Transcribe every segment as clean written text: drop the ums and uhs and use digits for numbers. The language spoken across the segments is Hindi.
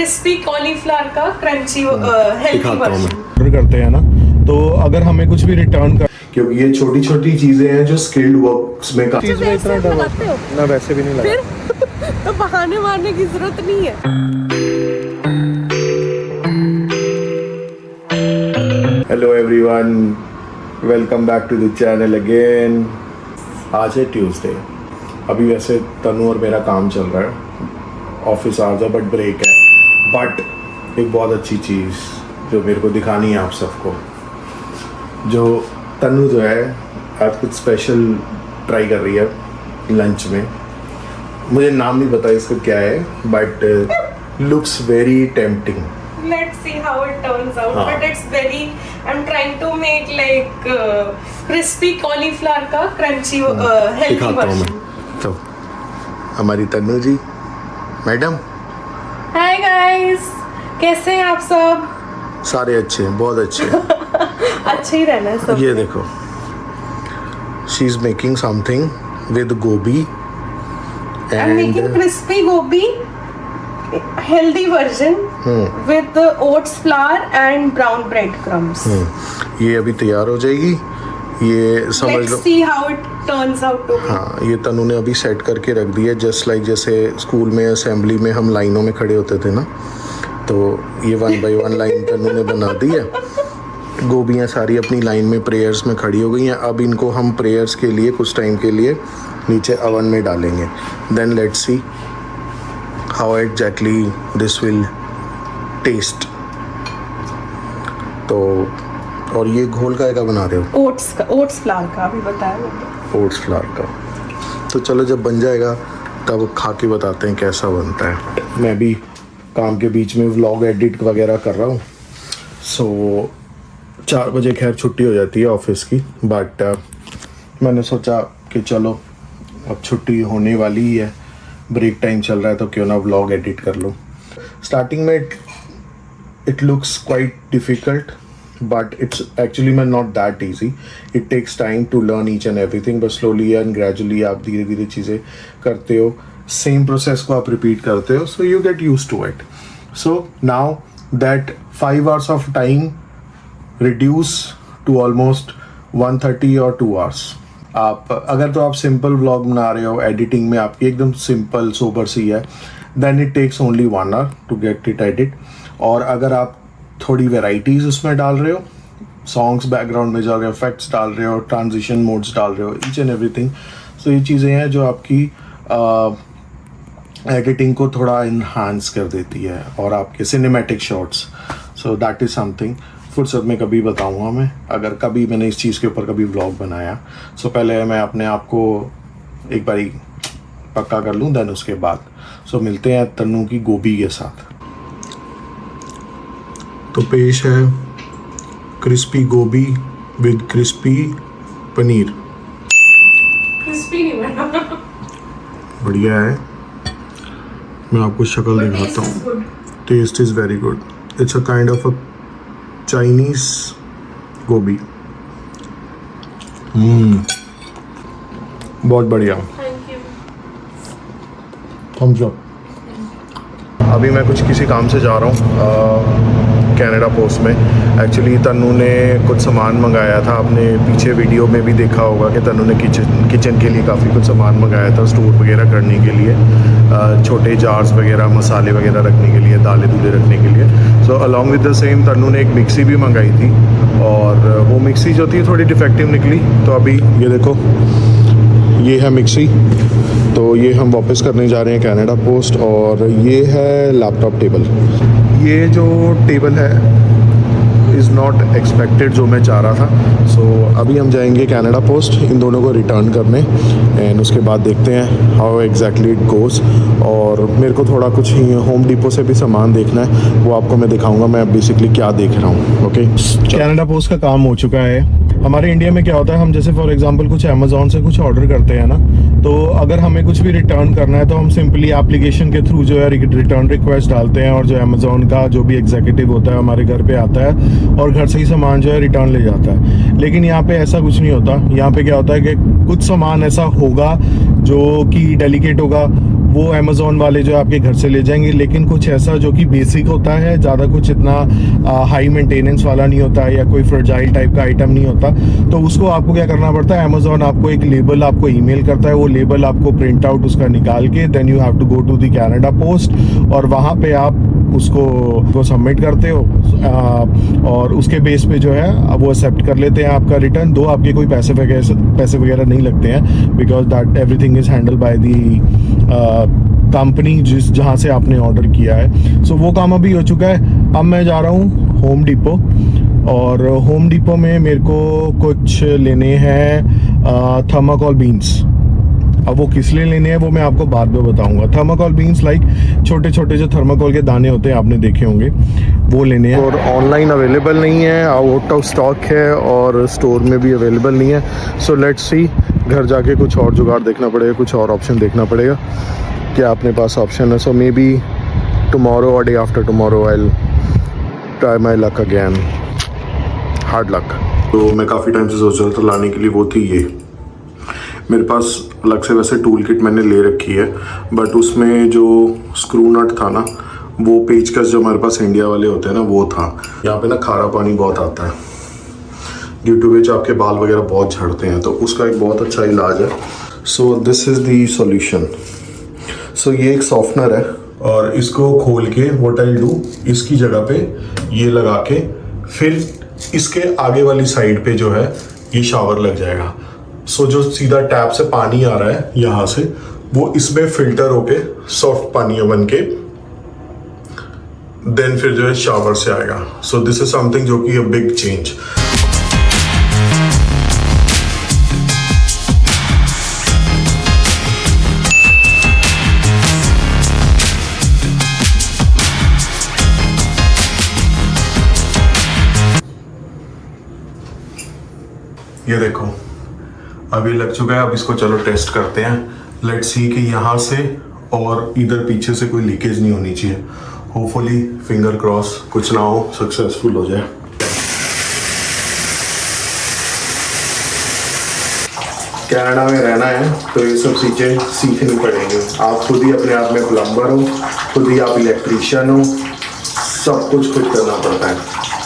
क्रिस्पी कॉलीफ्लावर का क्रंची हेल्दी वर्जन ऑर्डर करते हैं ना, तो अगर हमें कुछ भी रिटर्न कर, क्योंकि ये छोटी छोटी चीजें हैं जो स्किल्ड वर्क्स में काम चीज में इतना लगाते हो ना, वैसे भी नहीं लगा। फिर तो बहाने मारने की जरूरत नहीं है। Hello everyone, welcome back to the channel again. आज है ट्यूसडे। अभी वैसे तनु और मेरा काम चल रहा है, ऑफिस आवर्स है बट ब्रेक है। बट एक बहुत अच्छी चीज़ जो मेरे को दिखानी है आप सबको, जो तनु जो है आज कुछ स्पेशल ट्राई कर रही है लंच में। मुझे नाम नहीं पता इसका क्या है, but looks very tempting. Let's see how it turns out. हाँ. But it's very. I'm trying to make like crispy cauliflower का crunchy healthy दिखाता हूँ version. मैं। तो हमारी तनु जी मैडम, Hi guys, कैसे हैं आप सब? सारे अच्छे हैं, बहुत अच्छे हैं। अच्छे ही रहना है सब। ये देखो, she is making something with गोभी I'm making and crispy gobi healthy version with oats flour and brown bread crumbs. ये अभी तैयार हो जाएगी। ये समझ Let's low, see how it turns out to be. हाँ, ये तनु ने अभी सेट करके रख दिया, जस्ट लाइक जैसे स्कूल में असेंबली में हम लाइनों में खड़े होते थे ना, तो ये 1 बाय 1 लाइन तनु ने बना दी है। गोभियाँ सारी अपनी लाइन में प्रेयर्स में खड़ी हो गई हैं। अब इनको हम प्रेयर्स के लिए कुछ टाइम के लिए नीचे ओवन में डालेंगे। Then let's see how exactly this will taste. तो और ये घोल का बना रहे हो? ओट्स फ्लावर का अभी बताया मैंने। ओट्स फ्लावर का। तो चलो जब बन जाएगा तब खा के बताते हैं कैसा बनता है। मैं भी काम के बीच में व्लॉग एडिट वगैरह कर रहा हूँ। सो 4 बजे खैर छुट्टी हो जाती है ऑफिस की, बट मैंने सोचा कि चलो अब छुट्टी होने वाली ही है, ब्रेक टाइम चल रहा है, तो क्यों ना व्लॉग एडिट कर लूँ। स्टार्टिंग में it looks quite difficult, but it's actually not that easy. It takes time to learn each and everything, but slowly and gradually आप धीरे धीरे चीज़ें करते हो, सेम प्रोसेस को आप रिपीट करते हो, so you get used to it. So now that 5 hours of time reduce to almost 1:30 or 2 hours. आप अगर तो आप सिंपल व्लॉग बना रहे हो, एडिटिंग में आपकी एकदम सिंपल सोबर सी है, then it takes only 1 hour to get it edit. और अगर आप थोड़ी वेराइटीज़ उसमें डाल रहे हो, सॉन्ग्स बैकग्राउंड में जा रहे हो, इफेक्ट्स डाल रहे हो, ट्रांजिशन मोड्स डाल रहे हो, ईच एंड एवरीथिंग, सो ये चीज़ें हैं जो आपकी एडिटिंग को थोड़ा इन्हांस कर देती है, और आपके cinematic shots. So that is something फुर्सत में कभी बताऊंगा मैं, अगर कभी मैंने इस चीज़ के ऊपर कभी व्लॉग बनाया। सो पहले मैं अपने आप को एक बारी पक्का कर लूँ, देन उसके बाद सो मिलते हैं तन्नू की गोभी के साथ। तो पेश है क्रिस्पी गोभी विद क्रिस्पी पनीर। क्रिस्पी नहीं बना। बढ़िया है, मैं आपको शक्ल दिखाता हूँ। Taste is very good. It's a kind of a Chinese गोभी। बहुत बढ़िया। Thank you. Thumbs up. अभी मैं कुछ किसी काम से जा रहा हूँ कनाडा पोस्ट में। एक्चुअली तनु ने कुछ सामान मंगाया था, आपने पीछे वीडियो में भी देखा होगा कि तनु ने किचन के लिए काफ़ी कुछ सामान मंगाया था, स्टोर वगैरह करने के लिए, छोटे जार्स वगैरह, मसाले वगैरह रखने के लिए, दालें दूल्हे रखने के लिए। So along with the same Tanu ने एक मिक्सी भी मंगाई थी, और वो मिक्सी जो थी थोड़ी डिफेक्टिव निकली। तो अभी ये देखो, ये है मिक्सी, तो ये हम वापस करने जा रहे हैं कनाडा पोस्ट। और ये है लैपटॉप टेबल। ये जो टेबल है इज़ नॉट एक्सपेक्टेड जो मैं चाह रहा था। सो अभी हम जाएंगे कनाडा पोस्ट इन दोनों को रिटर्न करने, एंड उसके बाद देखते हैं हाउ एग्जैक्टली इट गोज़। और मेरे को थोड़ा कुछ होम डिपो से भी सामान देखना है, वो आपको मैं दिखाऊंगा मैं बेसिकली क्या देख रहा हूँ। ओके, कनाडा पोस्ट का काम हो चुका है। हमारे इंडिया में क्या होता है, हम जैसे फॉर एग्जांपल कुछ अमेजोन से कुछ ऑर्डर करते हैं ना, तो अगर हमें कुछ भी रिटर्न करना है तो हम सिंपली एप्लीकेशन के थ्रू जो है रिटर्न रिक्वेस्ट डालते हैं, और जो अमेजोन का जो भी एग्जीक्यूटिव होता है हमारे घर पे आता है और घर से ही सामान जो है रिटर्न ले जाता है। लेकिन यहाँ पे ऐसा कुछ नहीं होता। यहाँ पे क्या होता है कि कुछ सामान ऐसा होगा जो कि डेलिकेट होगा, वो अमेज़ॉन वाले जो है आपके घर से ले जाएंगे, लेकिन कुछ ऐसा जो कि बेसिक होता है, ज़्यादा कुछ इतना हाई मेंटेनेंस वाला नहीं होता है या कोई फ्रेजाइल टाइप का आइटम नहीं होता, तो उसको आपको क्या करना पड़ता है, अमेज़ॉन आपको एक लेबल आपको ईमेल करता है, वो लेबल आपको प्रिंट आउट उसका निकाल के then you have to go to the Canada post, और वहाँ पे आप उसको सबमिट करते हो और उसके बेस पे जो है वो एक्सेप्ट कर लेते हैं आपका रिटर्न। दो आपके कोई पैसे वगैरह नहीं लगते हैं, because that everything is handle by the company जहाँ से आपने ऑर्डर किया है। सो वो काम अभी हो चुका है। अब मैं जा रहा हूँ होम डिपो, और होम डिपो में मेरे को कुछ लेने हैं थर्माकोल बीन्स। अब वो किस लिए लेने हैं वो मैं आपको बाद में बताऊंगा। थर्माकोल बीन्स लाइक छोटे छोटे जो थर्माकोल के दाने होते हैं, आपने देखे होंगे, वो लेने हैं। और ऑनलाइन अवेलेबल नहीं है, आउट ऑफ स्टॉक है, और स्टोर में भी अवेलेबल नहीं है। सो लेट्स सी, घर जाके कुछ और जुगाड़ देखना पड़ेगा, कुछ और ऑप्शन देखना पड़ेगा क्या अपने पास ऑप्शन है। सो मे बी टुमारो और day after tomorrow I will try my luck again, hard luck. तो मैं काफ़ी टाइम से सोच रहा था लाने के लिए, वो थी ये मेरे पास अलग से वैसे टूल किट मैंने ले रखी है, बट उसमें जो स्क्रू नट था ना, वो पेचकस जो हमारे पास इंडिया वाले होते हैं ना, वो था। यहाँ पे ना खारा पानी बहुत आता है, ड्यू टू विच आपके बाल वगैरह बहुत झड़ते हैं, तो उसका एक बहुत अच्छा इलाज है। So this is the solution. So ये एक सॉफ्टनर है, और इसको खोल के व्हाट आई डू, इसकी जगह पे ये लगा के फिर इसके आगे वाली साइड पे जो है ये शावर लग जाएगा। सो जो सीधा टैप से पानी आ रहा है यहाँ से, वो इसमें फिल्टर होके सॉफ्ट पानी बन के देन फिर जो है शावर से आएगा। सो दिस इज समथिंग जो कि अ बिग चेंज। ये देखो अभी लग चुका है। अब इसको चलो टेस्ट करते हैं। लेट्स सी कि यहाँ से और इधर पीछे से कोई लीकेज नहीं होनी चाहिए। होपफुली, फिंगर क्रॉस, कुछ ना हो, सक्सेसफुल हो जाए। कनाडा में रहना है तो ये सब चीज़ें सीखनी पड़ेंगी। आप खुद ही अपने आप में प्लम्बर हो, खुद ही आप इलेक्ट्रीशियन हो, सब कुछ खुद करना पड़ता है।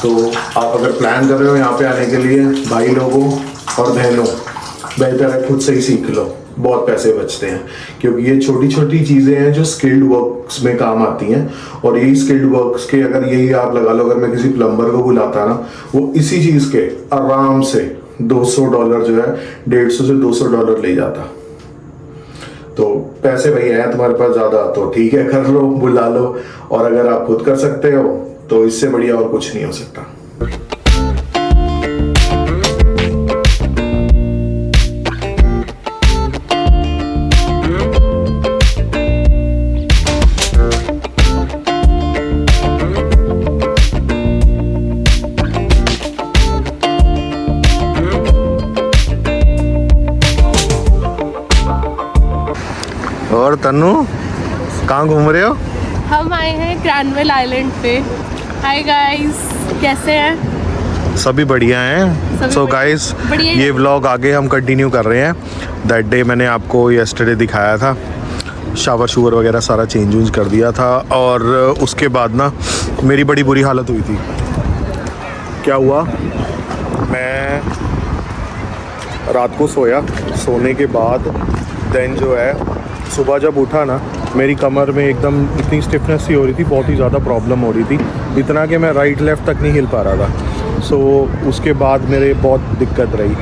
तो आप अगर प्लान कर रहे हो यहाँ पे आने के लिए, भाई लोगों और बहनों, बेहतर है खुद से ही सीख लो, बहुत पैसे बचते हैं। क्योंकि ये छोटी छोटी चीज़ें हैं जो स्किल्ड वर्क्स में काम आती हैं, और यही स्किल्ड वर्क्स के अगर यही आप लगा लो, अगर मैं किसी प्लम्बर को बुलाता ना, वो इसी चीज़ के आराम से $200 जो है, $150 से $200 ले जाता। तो पैसे भाई हैं तुम्हारे पास ज़्यादा तो ठीक है, कर लो, बुला लो। और अगर आप खुद कर सकते हो तो इससे बढ़िया और कुछ नहीं हो सकता। और तन्नू कहाँ घूम रहे हो? हम आए हैं ग्रैनविल आइलैंड पे। हाय गाइस, कैसे हैं? सभी बढ़िया हैं। सो गाइस, ये व्लॉग आगे हम कंटिन्यू कर रहे हैं। दैट डे मैंने आपको येस्टरडे दिखाया था, शावर शूवर वगैरह सारा चेंज कर दिया था, और उसके बाद ना मेरी बड़ी बुरी हालत हुई थी। क्या हुआ, मैं रात को सोया, सोने के बाद देन जो है सुबह जब उठा ना, मेरी कमर में एकदम इतनी स्टिफनेस सी हो रही थी, बहुत ही ज़्यादा प्रॉब्लम हो रही थी, इतना कि मैं राइट लेफ़्ट तक नहीं हिल पा रहा था। सो उसके बाद मेरे बहुत दिक्कत रही।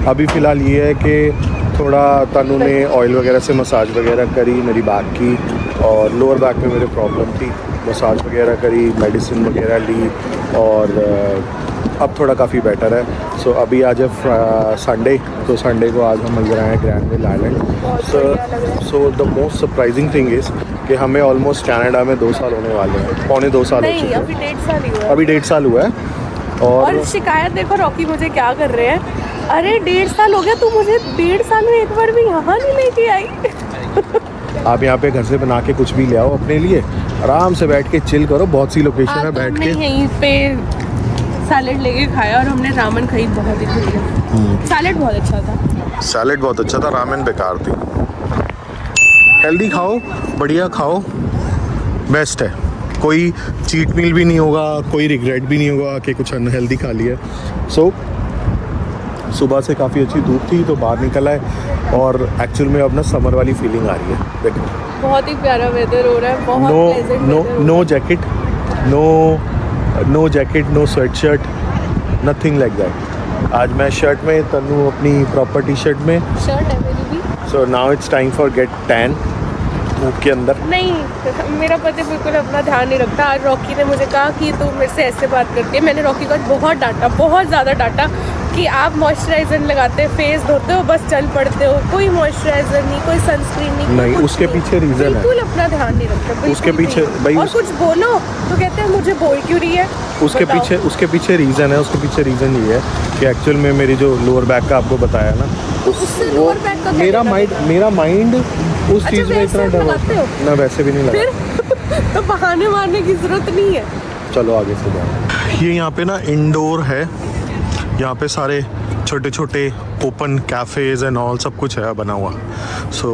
अभी फ़िलहाल ये है कि थोड़ा तनु ने ऑयल वगैरह से मसाज वगैरह करी मेरी बैक की, और लोअर बैक में मेरे प्रॉब्लम थी, मसाज वगैरह करी, मेडिसिन वगैरह ली, और अब थोड़ा काफ़ी बेटर है। सो अभी आज है संडे, तो संडे को आज हम मिल रहे हैं Granville island. So the most surprising thing is कि हमें ऑलमोस्ट कनाडा में 2 साल होने वाले हैं, पौने 2 साल हो चुके हैं। अभी 1.5 साल ही हुआ है। अभी 1.5 साल हुआ है। और शिकायत देखो रॉकी मुझे क्या कर रहे हैं, अरे 1.5 साल हो गया, तू मुझे 1.5 साल में एक बार भी यहाँ नहीं लेके आई। आप यहाँ पे घर से बना के कुछ भी ले आओ अपने लिए, आराम से बैठ के चिल करो, बहुत सी लोकेशन है बैठ के। यहीं पे सैलेड लेके खाया, और हमने रामेन खाई, बहुत ही बढ़िया। सैलेड बहुत अच्छा था। सैलेड बहुत अच्छा था, रामेन बेकार थी। हेल्दी खाओ, बढ़िया खाओ, बेस्ट है। कोई चीट मील भी नहीं होगा, कोई रिग्रेट भी नहीं होगा कि कुछ अनहेल्दी खा लिया। सो सुबह से काफ़ी अच्छी धूप थी तो बाहर निकला है और एक्चुअल में अब ना समर वाली फीलिंग आ रही है। देखो बहुत ही प्यारा वेदर हो रहा है, बहुत pleasant weather हो no jacket, no jacket, no sweatshirt, nothing like that. आज मैं शर्ट में, तन्नू अपनी प्रॉपर टी शर्ट में। रहा है। शर्ट है मेरी भी। So now it's time for get tan धूप के अंदर। नहीं, मेरा पति बिल्कुल अपना ध्यान नहीं रखता। आज रॉकी ने मुझे कहा कि तू मेरे से ऐसे बात करती है। मैंने रॉकी को आज बहुत डांटा, बहुत ज़्यादा डांटा कि आप मॉइस्चराइजर लगाते हो, फेस धोते हो, बस चल पड़ते हो, कोई मॉइस्चराइजर नहीं, कोई सनस्क्रीन नहीं, कुछ उसके पीछे रीज़न है। बिल्कुल अपना ध्यान नहीं रखते बिल्कुल उसके पीछे भी। भाई और कुछ बोलो तो कहते हैं मुझे बोल क्यों रही है। उसके पीछे रीज़न है। उसके पीछे रीज़न ये है कि एक्चुअल में मेरी जो लोअर बैक का आपको बताया ना, उससे लोअर बैक का मेरा माइंड उस अच्छा, चीज़ में इतना वैसे लगाते हो? ना, वैसे भी नहीं लगा। फिर तो बहाने मारने की जरूरत नहीं है। चलो आगे से जाओ। ये यहाँ पे ना इंडोर है, यहाँ पे सारे छोटे छोटे ओपन कैफ़ेज़ एंड ऑल सब कुछ है बना हुआ। सो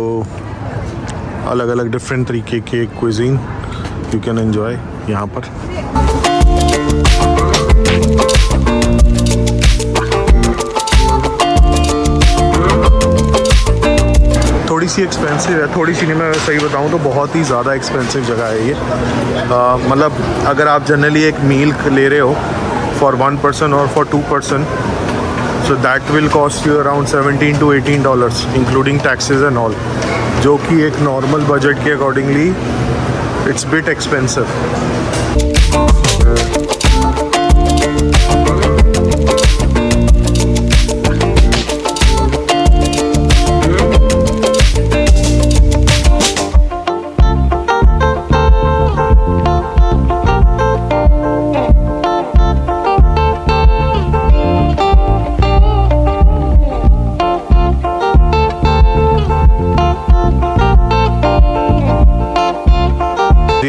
अलग अलग डिफरेंट तरीके के क्विजीन यू कैन एंजॉय यहाँ पर। थोड़ी सी एक्सपेंसिव है, थोड़ी सी नहीं, मैं सही बताऊँ तो बहुत ही ज़्यादा एक्सपेंसिव जगह है ये। मतलब अगर आप जनरली एक मील ले रहे हो फॉर 1 पर्सन और for 2 person, so that will cost you around $17 to $18 including taxes and all, जो कि एक नॉर्मल बजट के accordingly it's bit expensive.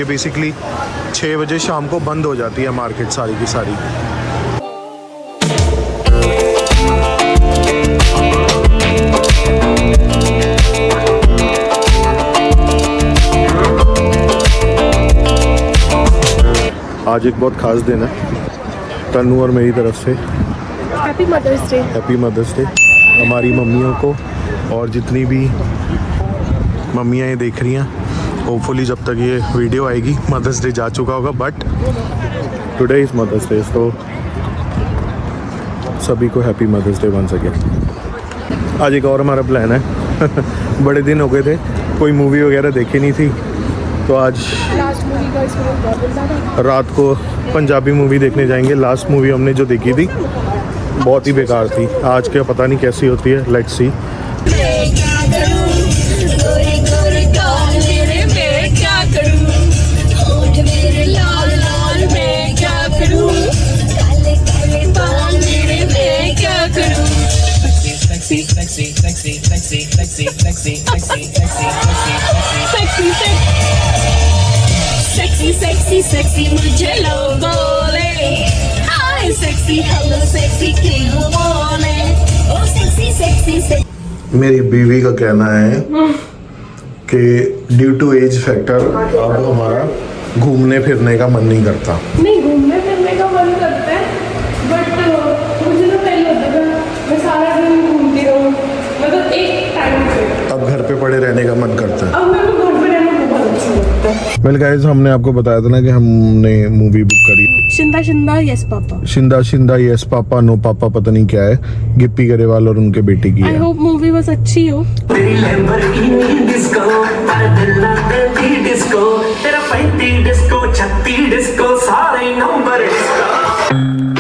Basically 6 बजे शाम को बंद हो जाती है मार्केट सारी की सारी। आज एक बहुत ख़ास दिन है तन्नू और मेरी तरफ से। Happy mother's day. Happy mother's day हमारी मम्मियों को, और जितनी भी मम्मियाँ ये देख रही हैं, होपफुली जब तक ये वीडियो आएगी मदर्स डे जा चुका होगा, but today is mother's day, तो सभी को happy mother's day once again. आज एक और हमारा प्लान है बड़े दिन हो गए थे, कोई मूवी वगैरह देखी नहीं थी, तो आज लास्ट मूवी का एक्सपीरियंस बहुत अच्छा था। रात को पंजाबी मूवी देखने जाएंगे। लास्ट मूवी हमने जो देखी थी बहुत ही बेकार थी, आज क्या पता नहीं कैसी होती है, लेट्स सी। Sexy मुझे लोग बोले, हाय sexy hello sexy क्यों बोले, ओ sexy मेरी बीवी का कहना है कि ड्यू टू एज फैक्टर अब हमारा घूमने फिरने का मन नहीं करता। नहीं, घूमने फिरने का मन करता है, बट मुझे तो पहले होता था मैं सारा दिन घूमती रहूँ, मतलब एक टाइम पे। अब घर पे पड़े रहने का मन करता है। अब मेरे को घर पे रहना बहुत अच्छा लगता है। वेल गाइस, हमने आपको बताया था ना कि हमने मूवी बुक करी शिंदा शिंदा यस पापा। शिंदा शिंदा यस पापा नो पापा, पता नहीं क्या है, गिप्पी गरेवाल और उनके बेटे की आई है। होप मूवी बस अच्छी हो। तेरी लैम्बोर्गिनी डिस्को, पैडल तेरी डिस्को, तेरा 35 डिस्को 36 डिस्को, सारे नंबर डिस्को।